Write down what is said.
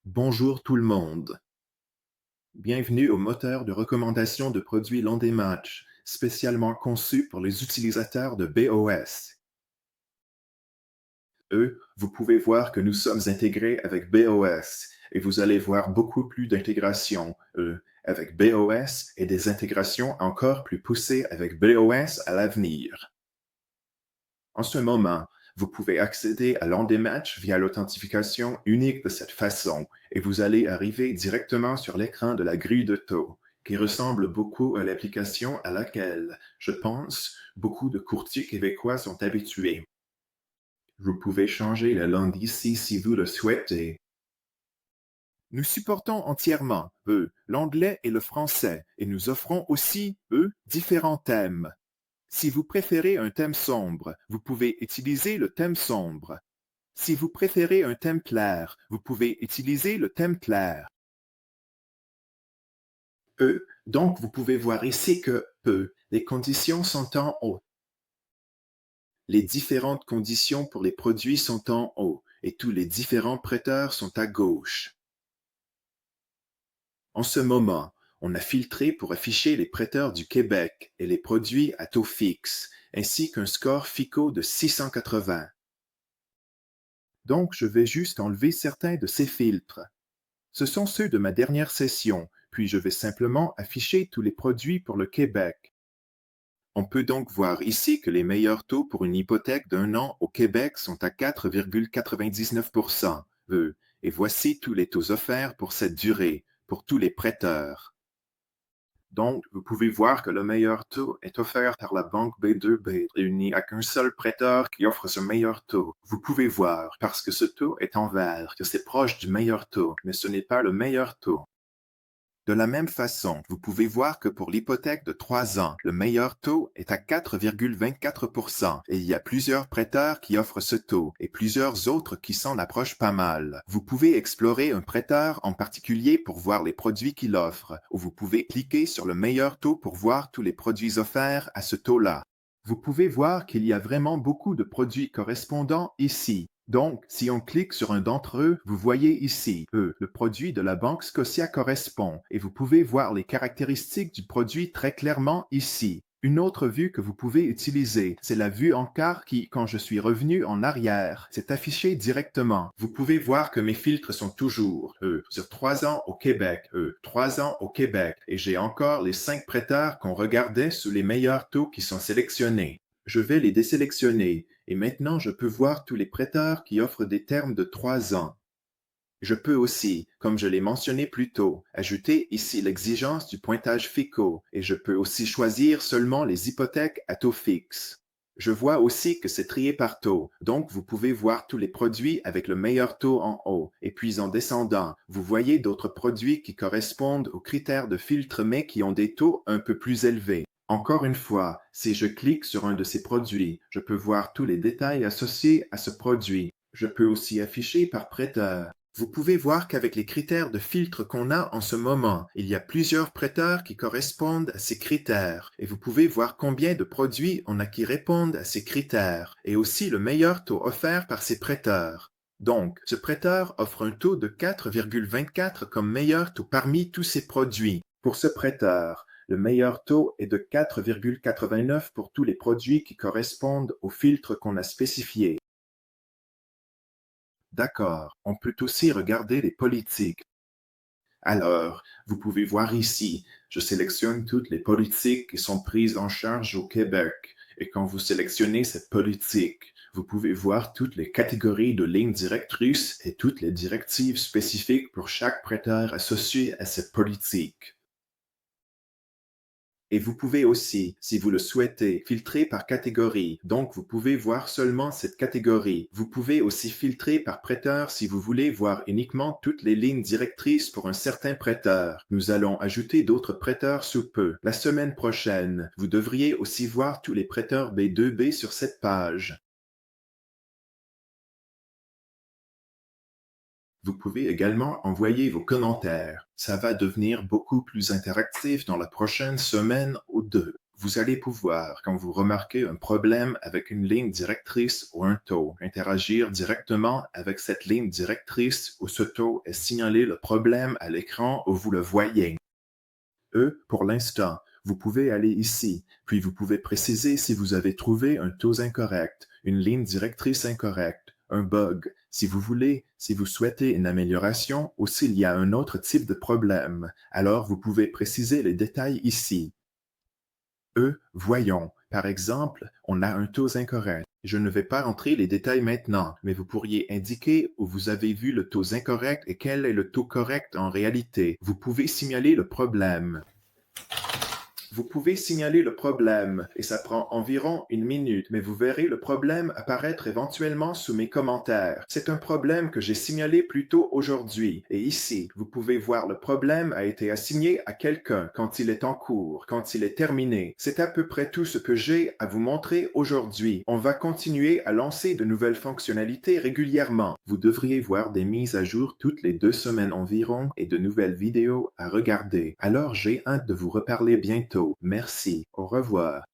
Bonjour tout le monde. Bienvenue au moteur de recommandation de produits Londématch, spécialement conçu pour les utilisateurs de BOS. Vous pouvez voir que nous sommes intégrés avec BOS et vous allez voir beaucoup plus d'intégration, avec BOS et des intégrations encore plus poussées avec BOS à l'avenir. En ce moment, vous pouvez accéder à Londématch via l'authentification unique de cette façon et vous allez arriver directement sur l'écran de la grille de taux, qui ressemble beaucoup à l'application à laquelle, je pense, beaucoup de courtiers québécois sont habitués. Vous pouvez changer la langue ici si vous le souhaitez. Nous supportons entièrement, l'anglais et le français, et nous offrons aussi, différents thèmes. Si vous préférez un thème sombre, vous pouvez utiliser le thème sombre. Si vous préférez un thème clair, vous pouvez utiliser le thème clair. Donc vous pouvez voir ici que, les conditions sont en haut. Les différentes conditions pour les produits sont en haut et tous les différents prêteurs sont à gauche. En ce moment, on a filtré pour afficher les prêteurs du Québec et les produits à taux fixe, ainsi qu'un score FICO de 680. Donc, je vais juste enlever certains de ces filtres. Ce sont ceux de ma dernière session, puis je vais simplement afficher tous les produits pour le Québec. On peut donc voir ici que les meilleurs taux pour une hypothèque d'un an au Québec sont à 4,99%, et voici tous les taux offerts pour cette durée, pour tous les prêteurs. Donc, vous pouvez voir que le meilleur taux est offert par la banque B2B et il n'y a qu'un seul prêteur qui offre ce meilleur taux. Vous pouvez voir, parce que ce taux est en vert, que c'est proche du meilleur taux, mais ce n'est pas le meilleur taux. De la même façon, vous pouvez voir que pour l'hypothèque de 3 ans, le meilleur taux est à 4,24% et il y a plusieurs prêteurs qui offrent ce taux et plusieurs autres qui s'en approchent pas mal. Vous pouvez explorer un prêteur en particulier pour voir les produits qu'il offre ou vous pouvez cliquer sur le meilleur taux pour voir tous les produits offerts à ce taux-là. Vous pouvez voir qu'il y a vraiment beaucoup de produits correspondants ici. Donc, si on clique sur un d'entre eux, vous voyez ici, le produit de la Banque Scotia correspond et vous pouvez voir les caractéristiques du produit très clairement ici. Une autre vue que vous pouvez utiliser, c'est la vue en quart qui, quand je suis revenu en arrière, s'est affichée directement. Vous pouvez voir que mes filtres sont toujours, sur 3 ans au Québec, 3 ans au Québec, et j'ai encore les 5 prêteurs qu'on regardait sous les meilleurs taux qui sont sélectionnés. Je vais les désélectionner et maintenant je peux voir tous les prêteurs qui offrent des termes de 3 ans. Je peux aussi, comme je l'ai mentionné plus tôt, ajouter ici l'exigence du pointage FICO et je peux aussi choisir seulement les hypothèques à taux fixe. Je vois aussi que c'est trié par taux, donc vous pouvez voir tous les produits avec le meilleur taux en haut, et puis en descendant, vous voyez d'autres produits qui correspondent aux critères de filtre mais qui ont des taux un peu plus élevés. Encore une fois, si je clique sur un de ces produits, je peux voir tous les détails associés à ce produit. Je peux aussi afficher par prêteur. Vous pouvez voir qu'avec les critères de filtre qu'on a en ce moment, il y a plusieurs prêteurs qui correspondent à ces critères et vous pouvez voir combien de produits on a qui répondent à ces critères et aussi le meilleur taux offert par ces prêteurs. Donc, ce prêteur offre un taux de 4,24 comme meilleur taux parmi tous ces produits. Pour ce prêteur, le meilleur taux est de 4,89 pour tous les produits qui correspondent au filtre qu'on a spécifié. D'accord, on peut aussi regarder les politiques. Alors, vous pouvez voir ici, je sélectionne toutes les politiques qui sont prises en charge au Québec. Et quand vous sélectionnez cette politique, vous pouvez voir toutes les catégories de lignes directrices et toutes les directives spécifiques pour chaque prêteur associé à cette politique. Et vous pouvez aussi, si vous le souhaitez, filtrer par catégorie. Donc, vous pouvez voir seulement cette catégorie. Vous pouvez aussi filtrer par prêteur si vous voulez voir uniquement toutes les lignes directrices pour un certain prêteur. Nous allons ajouter d'autres prêteurs sous peu. La semaine prochaine, vous devriez aussi voir tous les prêteurs B2B sur cette page. Vous pouvez également envoyer vos commentaires. Ça va devenir beaucoup plus interactif dans la prochaine semaine ou deux. Vous allez pouvoir, quand vous remarquez un problème avec une ligne directrice ou un taux, interagir directement avec cette ligne directrice où ce taux est signalé le problème à l'écran où vous le voyez. Pour l'instant, vous pouvez aller ici, puis vous pouvez préciser si vous avez trouvé un taux incorrect, une ligne directrice incorrecte, un bug, si vous voulez, si vous souhaitez une amélioration ou s'il y a un autre type de problème. Alors, vous pouvez préciser les détails ici. Voyons. Par exemple, on a un taux incorrect. Je ne vais pas entrer les détails maintenant, mais vous pourriez indiquer où vous avez vu le taux incorrect et quel est le taux correct en réalité. Vous pouvez signaler le problème. Vous pouvez signaler le problème et ça prend environ 1 minute, mais vous verrez le problème apparaître éventuellement sous mes commentaires. C'est un problème que j'ai signalé plus tôt aujourd'hui. Et ici, vous pouvez voir le problème a été assigné à quelqu'un quand il est en cours, quand il est terminé. C'est à peu près tout ce que j'ai à vous montrer aujourd'hui. On va continuer à lancer de nouvelles fonctionnalités régulièrement. Vous devriez voir des mises à jour toutes les 2 semaines environ et de nouvelles vidéos à regarder. Alors j'ai hâte de vous reparler bientôt. Merci. Au revoir.